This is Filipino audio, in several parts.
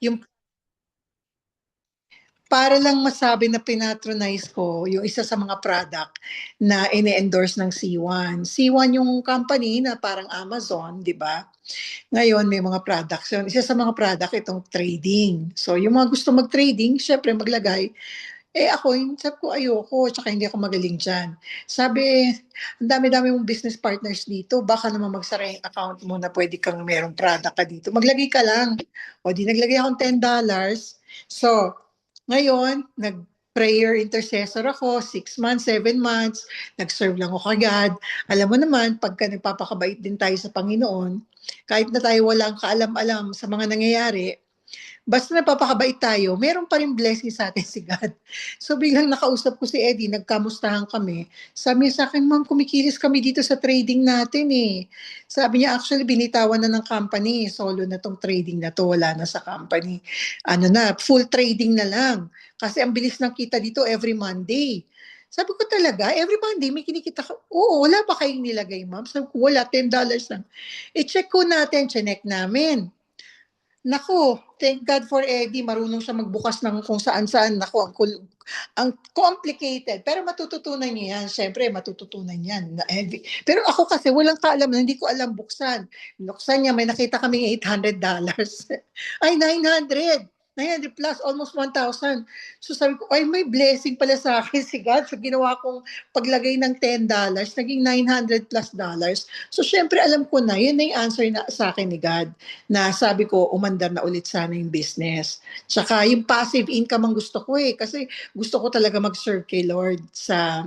yung para lang masabi na pinatronize ko yung isa sa mga product na ini-endorse ng C1. C1 yung company na parang Amazon, di ba? Ngayon, may mga products yun. Isa sa mga product itong trading. So, yung mga gusto mag-trading, syempre maglagay. Eh ako, yung sabi ko ayoko, tsaka hindi ako magaling dyan. Sabi, ang dami-dami mong business partners dito, baka naman magsara yung account mo na pwede kang merong product ka dito. Maglagay ka lang. O di naglagay akong $10. So, ngayon, nag-prayer intercessor ako, 6 months, 7 months, nag-serve lang ako kagad. Alam mo naman, pagka nagpapakabait din tayo sa Panginoon, kahit na tayo walang kaalam-alam sa mga nangyayari, basta napapakabait tayo, meron pa rin blessing sa atin si God. So biglang nakausap ko si Eddie, nagkamustahan kami. Sabi niya sa akin, ma'am, kumikilos kami dito sa trading natin eh. Sabi niya, actually, binitawan na ng company. Solo na tong trading na to, wala na sa company. Ano na, full trading na lang. Kasi ang bilis ng kita dito every Monday. Sabi ko talaga, every Monday may kinikita ka. Oo, wala pa kayong nilagay, ma'am? Sabi ko, wala, $10 lang. I-check ko natin, check namin. Naku, thank God for Eddie, marunong siya magbukas ng kung saan-saan. Naku, ang complicated. Pero matututunan niya yan. Siyempre, matututunan yan. Pero ako kasi, walang kaalam na hindi ko alam buksan. Buksan niya, may nakita kaming $800. Ay, 900. 900 plus, almost 1,000. So sabi ko, ay, may blessing pala sa akin si God. So ginawa kong paglagay ng $10, naging $900 plus. So syempre, alam ko na, yun na yung answer na sa akin ni God na sabi ko, umandar na ulit sana yung business. Tsaka yung passive income ang gusto ko eh. Kasi gusto ko talaga mag-serve kay Lord sa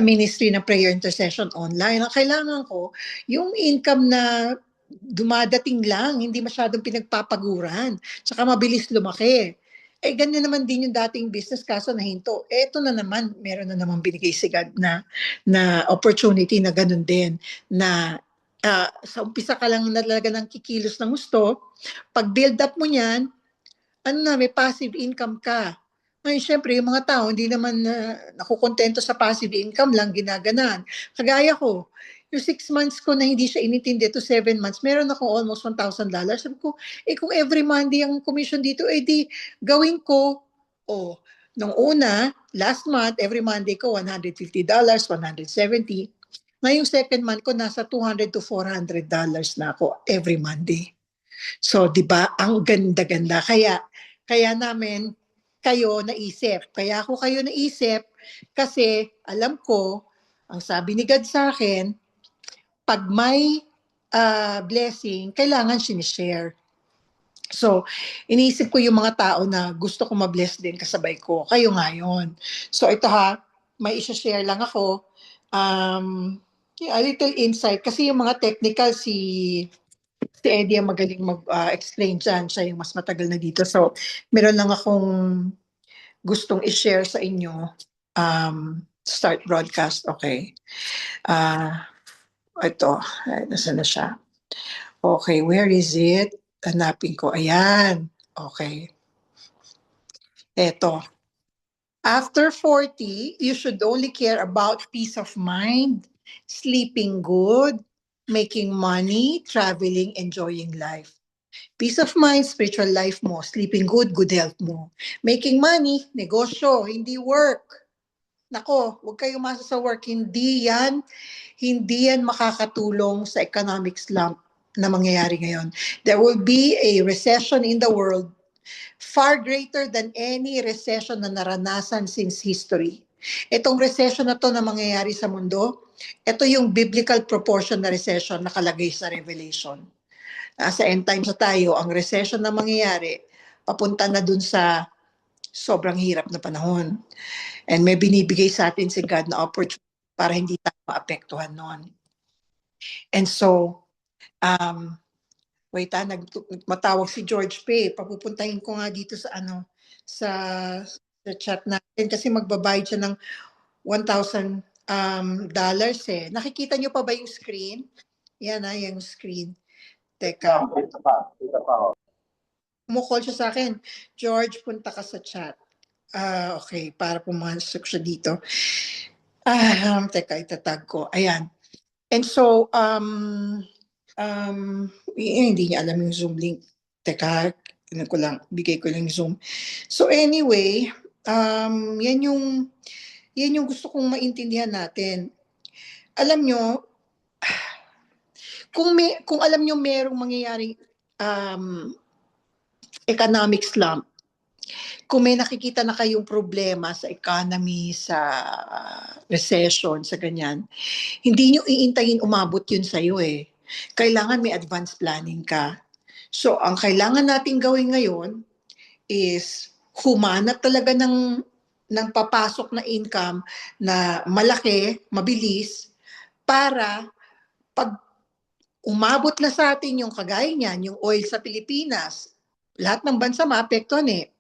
ministry ng prayer intercession online. Ang kailangan ko, yung income na dumadating lang, hindi masyadong pinagpapaguran. Tsaka mabilis lumaki. Eh, ganyan naman din yung dating business kaso nahinto. Eh, ito na naman, meron na naman binigay si God na opportunity na ganun din na sa umpisa ka lang na talaga ng kikilos ng gusto, pag build up mo niyan, ano na, may passive income ka. Ngayon, syempre, yung mga tao, hindi naman nakukontento sa passive income lang, ginaganan. Kagaya ko, yung 6 months ko na hindi siya inintindi to 7 months, meron ako almost $1,000. Sabi ko, eh kung every Monday ang commission dito, eh di gawin ko. Oh, nung una, last month, every Monday ko, $150, 170. Ngayong second month ko, nasa $200 to $400 na ako every Monday. So, di ba, ang ganda-ganda. Kaya namin kayo naisip. Kaya ako kayo naisip kasi alam ko, ang sabi ni God sa akin, pag may blessing, kailangan sinishare. So, iniisip ko yung mga tao na gusto ko ma-bless din kasabay ko. Kayo nga yun. So, ito ha, may isa-share lang ako. A little insight. Kasi yung mga technical, si Eddie ang magaling mag-explain dyan. Siya yung mas matagal na dito. So, meron lang akong gustong i-share sa inyo. Start broadcast. Okay. Ito. Ay, nasa na siya? Okay, where is it? Hanapin ko. Ayan. Okay. Eto. After 40, you should only care about peace of mind, sleeping good, making money, traveling, enjoying life. Peace of mind, spiritual life mo. Sleeping good, good health mo. Making money, negosyo, hindi work. Nako, huwag kayo umasa sa work. Hindi yan makakatulong sa economic slump na mangyayari ngayon. There will be a recession in the world far greater than any recession na naranasan since history. Itong recession na to na mangyayari sa mundo, ito yung biblical proportion na recession nakalagay sa Revelation. Sa end times na tayo, ang recession na mangyayari, papunta na dun sa sobrang hirap na panahon. And may binibigay sa atin si God na opportunity para hindi tayo maapektuhan noon. And so, wait matawag si George Pay. Papupuntahin ko nga dito sa sa chat natin kasi magbabayad siya ng $1,000 eh. Nakikita niyo pa ba yung screen? Yan yung screen. Teka. Kumukall siya sa akin. George, punta ka sa chat. Okay, para pumasok siya dito. Teka, itatag ko. Ayan. And so, hindi niya alam yung Zoom link. Teka, Ano ko lang, bigay ko lang yung Zoom. So anyway, yan yung gusto kong maintindihan natin. Alam nyo, kung alam nyo merong mangyayaring economic slump, kung may nakikita na kayong problema sa economy, sa recession, sa ganyan, hindi nyo iintayin umabot yun sa'yo eh. Kailangan may advance planning ka. So, ang kailangan nating gawin ngayon is humanap talaga ng papasok na income na malaki, mabilis, para pag umabot na sa atin yung kagaya niyan, yung oil sa Pilipinas, lahat ng bansa maapektuhan eh.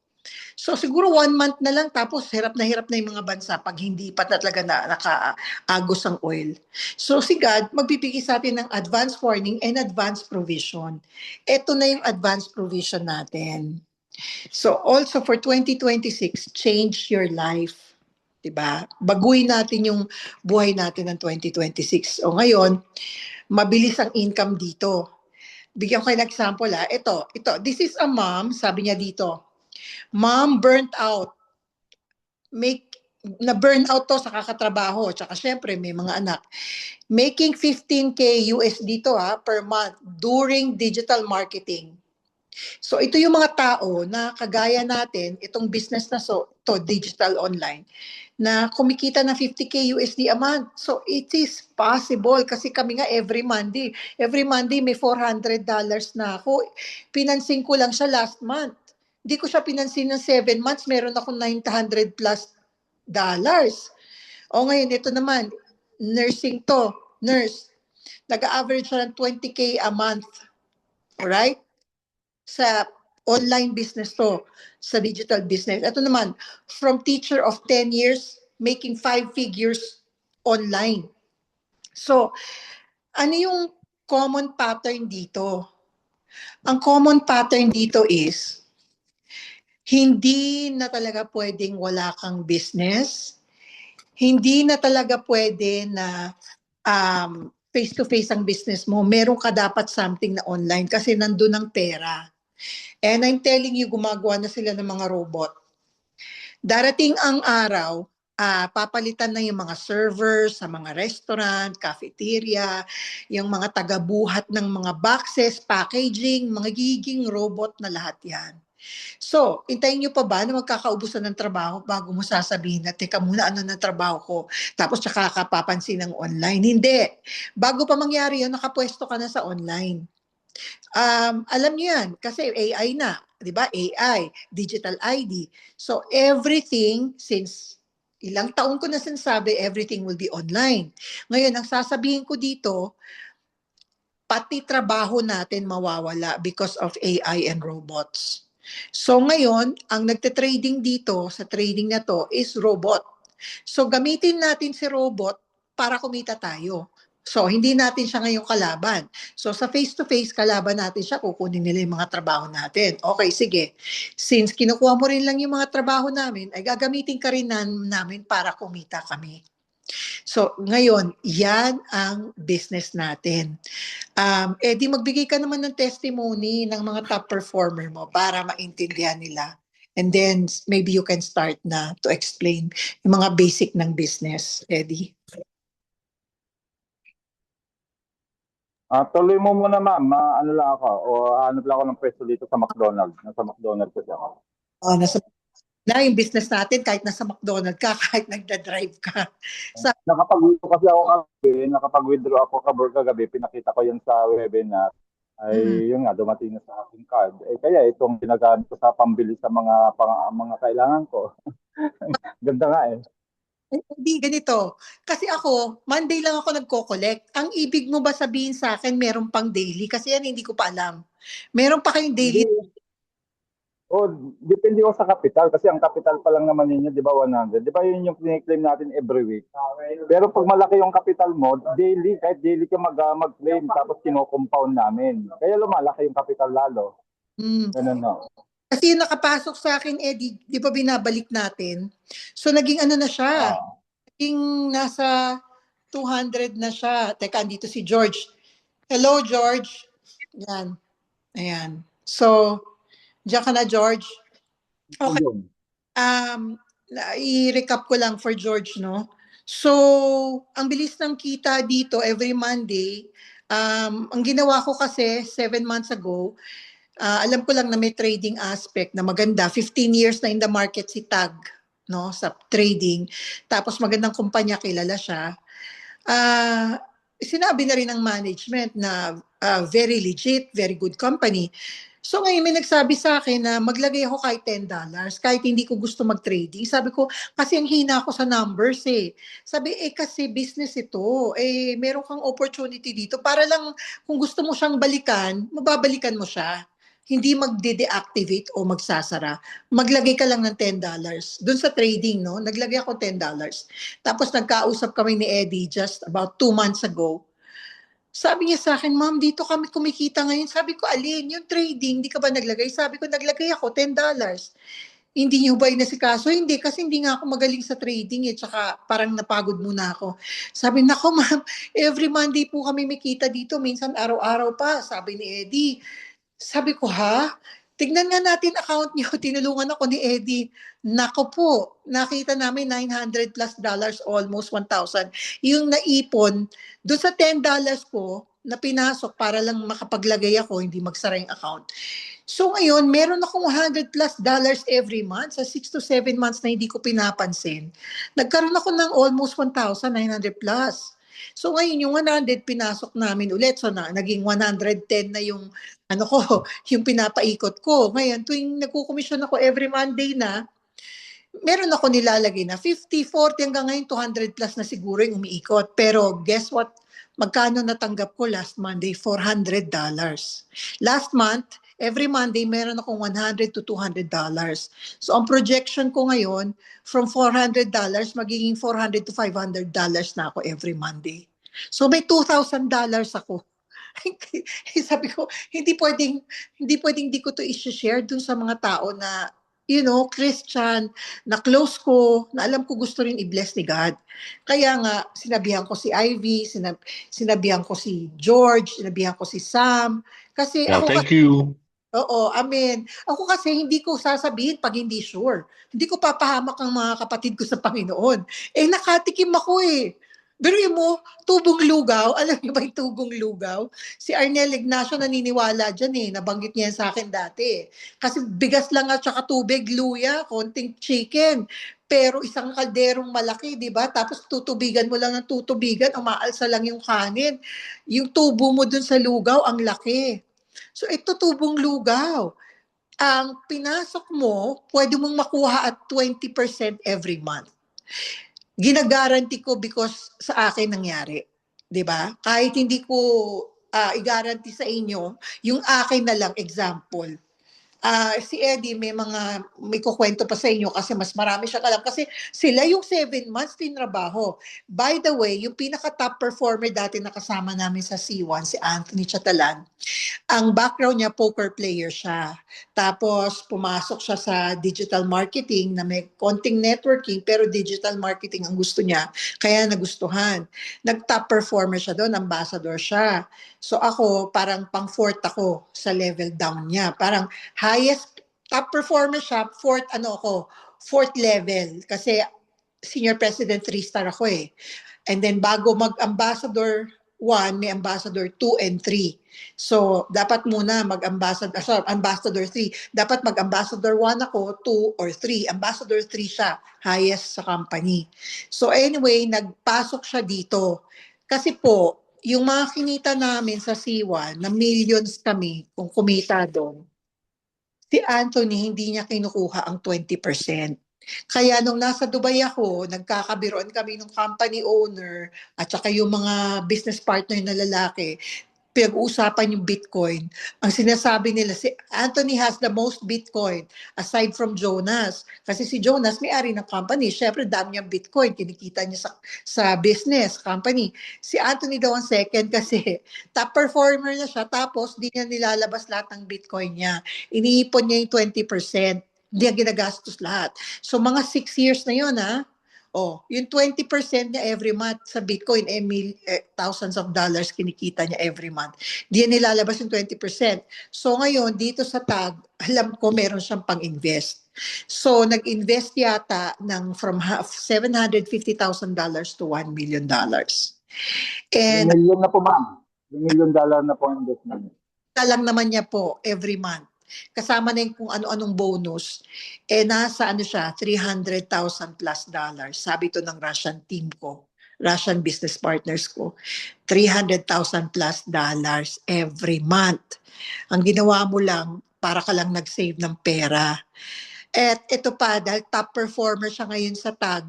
So siguro 1 month na lang tapos hirap na yung mga bansa pag hindi pa talaga na nakaagos ang oil. So si God magbibigay sa atin ng advance warning and advance provision. Ito na yung advance provision natin. So also for 2026, change your life. 'Di ba? Baguhin natin yung buhay natin ng 2026. O ngayon, mabilis ang income dito. Bigyan ko kayo ng example ha. Ito. This is a mom, sabi niya dito. Mom burnt out. Na burn out to sa kakatrabaho. Tsaka syempre may mga anak. Making 15K USD to per month during digital marketing. So ito yung mga tao na kagaya natin, itong business na to digital online, na kumikita ng 50K USD a month. So it is possible kasi kami nga every Monday may $400 na ako. Pinansin ko lang siya last month. Hindi ko siya pinansin ng 7 months, meron ako $900 plus dollars. O ngayon, ito naman, nursing to, nurse. Nag-average siya ng 20K a month. Alright? Sa online business to, sa digital business. Ito naman, from teacher of 10 years, making 5 figures online. So, ano yung common pattern dito? Ang common pattern dito is, hindi na talaga pwedeng wala kang business. Hindi na talaga pwede na face-to-face ang business mo. Meron ka dapat something na online kasi nandun ang pera. And I'm telling you, gumagawa na sila ng mga robot. Darating ang araw, papalitan na yung mga servers sa mga restaurant, cafeteria, yung mga tagabuhat ng mga boxes, packaging, mga giging robot na lahat yan. So, hintayin nyo pa ba na magkakaubusan ng trabaho bago mo sasabihin na, teka muna, ano na trabaho ko? Tapos tsaka ka papansin ng online. Hindi. Bago pa mangyari yun, nakapwesto ka na sa online. Alam niyo yan, kasi AI na, di ba? AI, digital ID. So everything, since ilang taon ko na sinasabi, everything will be online. Ngayon, ang sasabihin ko dito, pati trabaho natin mawawala because of AI and robots. So ngayon, ang nagte-trading dito, sa trading na to, is robot. So gamitin natin si robot para kumita tayo. So hindi natin siya ngayong kalaban. So sa face-to-face, kalaban natin siya, kukunin nila yung mga trabaho natin. Okay, sige. Since kinukuha mo rin lang yung mga trabaho namin, ay gagamitin ka rin namin para kumita kami. So ngayon, yan ang business natin. Di magbigay ka naman ng testimony ng mga top performer mo para maintindihan nila. And then maybe you can start na to explain yung mga basic ng business, Eddie. Tuloy mo muna ma'am, ano lang ako, o hanap lang ako ng pwesto dito sa McDonald's. Nasa McDonald's kasi ako. Nasa na yung business natin, kahit nasa McDonald's ka, kahit nagda-drive ka. Nakapag-withdraw kasi ako nakapag-withdraw ako kagabi, pinakita ko yan sa webinar. Ay yun nga, dumating na sa aking card. Kaya itong ginagamit ko sa pambili sa mga kailangan ko. Ganda nga eh. Hindi, ganito. Kasi ako, Monday lang ako nagko-collect. Ang ibig mo ba sabihin sa akin, meron pang daily? Kasi yan, hindi ko pa alam. Meron pa kayong daily? Depende ko sa capital. Kasi ang capital pa lang naman ninyo, di ba, 100. Di ba yun yung claim natin every week? Pero pag malaki yung capital mo, daily, kahit daily ka mag-claim, tapos kino-compound namin. Kaya lumalaki yung capital lalo. Ganun no. Kasi yung nakapasok sa akin, di ba binabalik natin? So naging ano na siya? Naging nasa 200 na siya. Teka, andito si George. Hello, George. Yan. Ayan. So, Diyan ka na, George? Okay. Yun. I-recap ko lang for George, no? So, ang bilis ng kita dito every Monday. Ang ginawa ko kasi 7 months ago, alam ko lang na may trading aspect na maganda. 15 years na in the market si Tag, no, sa trading. Tapos magandang kumpanya, kilala siya. Sinabi na rin ng management na very legit, very good company. So ngayon may nagsabi sa akin na maglagay ako kahit $10, kahit hindi ko gusto mag-trading. Sabi ko, kasi ang hina ako sa numbers eh. Sabi, kasi business ito. Meron kang opportunity dito. Para lang kung gusto mo siyang balikan, mababalikan mo siya. Hindi magde-deactivate o magsasara. Maglagay ka lang ng $10. Doon sa trading, no? Naglagay ako $10. Tapos nagkausap kami ni Eddie just about 2 months ago. Sabi niya sa akin, ma'am, dito kami kumikita ngayon. Sabi ko, alin? Yung trading, di ka ba naglagay? Sabi ko, naglagay ako, $10. Hindi niyo ba inasikaso? Hindi, kasi hindi nga ako magaling sa trading eh. Tsaka parang napagod muna ako. Sabi, nako ma'am, every Monday po kami may kita dito. Minsan araw-araw pa. Sabi ni Eddie. Sabi ko, ha? Tignan nga natin account niyo. Tinulungan ako ni Eddie. Nako po, nakita namin $900+ almost 1,000. Yung naipon, doon sa $10 ko, na pinasok para lang makapaglagay ako, hindi magsara yung account. So ngayon, meron akong $100+ every month sa 6 to 7 months na hindi ko pinapansin. Nagkaroon ako ng almost 1,900+. So ngayon, yung 100 pinasok namin ulit. So naging 110 na yung ano ko, yung pinapaikot ko. Ngayon, tuwing nagkukomisyon ako every Monday na, meron ako nilalagay na 50, 40 hanggang ngayon 200+ na siguro yung umiikot. Pero guess what? Magkano natanggap ko last Monday? $400. Last month, every Monday, meron akong $100 to $200. So ang projection ko ngayon, from $400, magiging $400 to $500 na ako every Monday. So may $2,000 ako. Sabi ko, hindi pwedeng di ko to i-share dun sa mga tao na, Christian, na close ko, na alam ko gusto rin i-bless ni God. Kaya nga, sinabihan ko si Ivy, sinabihan ko si George, sinabihan ko si Sam, kasi Yeah, ako thank you. Oo, amen. Ako kasi hindi ko sasabihin pag hindi sure. Hindi ko papahamak ang mga kapatid ko sa Panginoon. Nakatikim ako eh. Biruin mo, tubong lugaw. Alam niyo ba yung tubong lugaw? Si Arnel Ignacio naniniwala dyan eh. Nabanggit niya yan sa akin dati. Kasi bigas lang at saka tubig, luya, konting chicken. Pero isang kalderong malaki, di ba? Tapos tutubigan mo lang ng tutubigan, umaalsa lang yung kanin. Yung tubo mo dun sa lugaw, ang laki. So ito tubong lugaw. Ang pinasok mo, pwede mong makuha at 20% every month. Ginagaranti ko because sa akin nangyari. 'Di ba? Kahit hindi ko i-guarantee sa inyo, yung akin na lang example. Si Eddie may kukwento pa sa inyo kasi mas marami siya alam kasi sila yung 7 months tinrabaho. By the way, yung pinaka top performer dati na kasama namin sa C1, si Anthony Chatalan, ang background niya, poker player siya. Tapos, pumasok siya sa digital marketing na may konting networking, pero digital marketing ang gusto niya. Kaya nagustuhan. Nag-top performer siya doon, ambassador siya. So ako, parang pang-fourth ako sa level down niya. Parang highest, top performer siya, fourth level. Kasi senior president 3-star ako eh. And then bago mag-ambassador 1, may ambassador 2 and 3. So, dapat muna ambassador 3. Dapat mag-ambassador 1 ako, 2 or 3. Ambassador 3 siya, highest sa company. So anyway, nagpasok siya dito. Kasi po, yung mga kinita namin sa C1, na millions kami kung kumita doon, si Anthony hindi niya kinukuha ang 20%. Kaya nung nasa Dubai ako, nagkakabiroan kami ng company owner at saka yung mga business partner na lalaki, pinag-uusapan yung Bitcoin. Ang sinasabi nila, si Anthony has the most Bitcoin aside from Jonas. Kasi si Jonas may-ari ng company. Syempre, dami niyang Bitcoin. Kinikita niya sa business, company. Si Anthony daw ang second kasi top performer na siya. Tapos, di niya nilalabas lahat ng Bitcoin niya. Iniipon niya yung 20%. Hindi niya ginagastos lahat. So, mga 6 years na yun, ha? Oh, yung 20% niya every month sa Bitcoin, thousands of dollars kinikita niya every month. Di niya nilalabas yung 20%. So ngayon, dito sa TAG, alam ko meron siyang pang-invest. So nag-invest yata ng from $750,000 to $1 million. Yung And million na po, ma'am. Yung $1 million na po ang investment. lang naman niya po every month. Kasama na yung kung ano-anong bonus. Nasa ano siya, 300,000 plus dollars. Sabi to ng Russian team ko, Russian business partners ko, 300,000 plus dollars every month. Ang ginawa mo lang, para ka lang nag-save ng pera. At ito pa, dahil top performer siya ngayon sa TAG,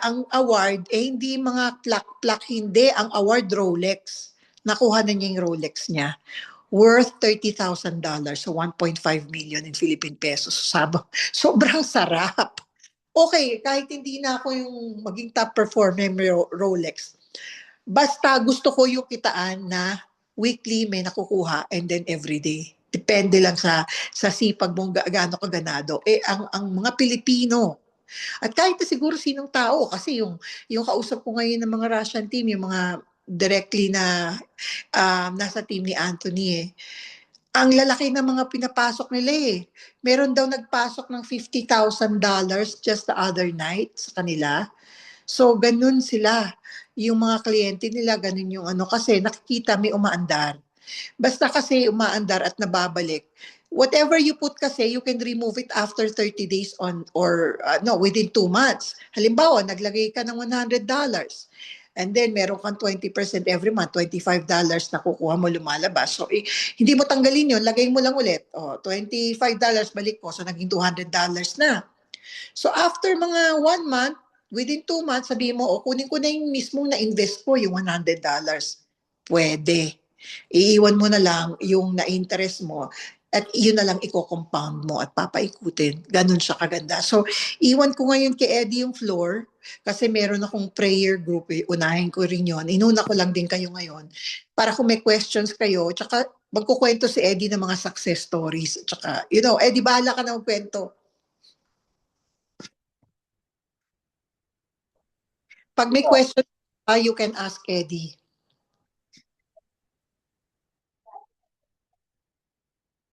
ang award, hindi mga plak-plak, hindi. Ang award, Rolex. Nakuha na niya yung Rolex niya worth $30,000, so 1.5 million in Philippine pesos. Sobrang sarap. Okay, kahit hindi na ako yung maging top performer ng Rolex, basta gusto ko yung kitaan na weekly may nakukuha and then everyday. Depende lang sa sipag mong gaano kaganado. Ang mga Pilipino, at kahit na siguro sinong tao, kasi yung kausap ko ngayon ng mga Russian team, yung mga directly na nasa team ni Anthony ang lalaki ng mga pinapasok nila Meron daw nagpasok ng $50,000 just the other night sa kanila. So, ganun sila. Yung mga kliyente nila, ganun yung ano. Kasi nakikita may umaandar. Basta kasi umaandar at nababalik. Whatever you put kasi, you can remove it after 30 days or no, within 2 months. Halimbawa, naglagay ka ng $100. And then, meron kang 20% every month, $25 na kukuha mo lumalabas. So, hindi mo tanggalin yun, lagay mo lang ulit. $25 balik ko, so naging $200 na. So, after mga 1 month, within 2 months, sabihin mo, kunin ko na yung mismong na-invest ko, yung $100. Pwede. Iiwan mo na lang yung na-interest mo at yun na lang i-compound mo at papaikutin. Ganun siya kaganda. So, iwan ko ngayon kay Eddie yung floor kasi meron akong prayer group. Unahin ko rin yun. Inuna ko lang din kayo ngayon para kung may questions kayo. Tsaka magkukwento si Eddie ng mga success stories. Tsaka, Eddie, bahala ka na magkwento. Pag may question, you can ask Eddie.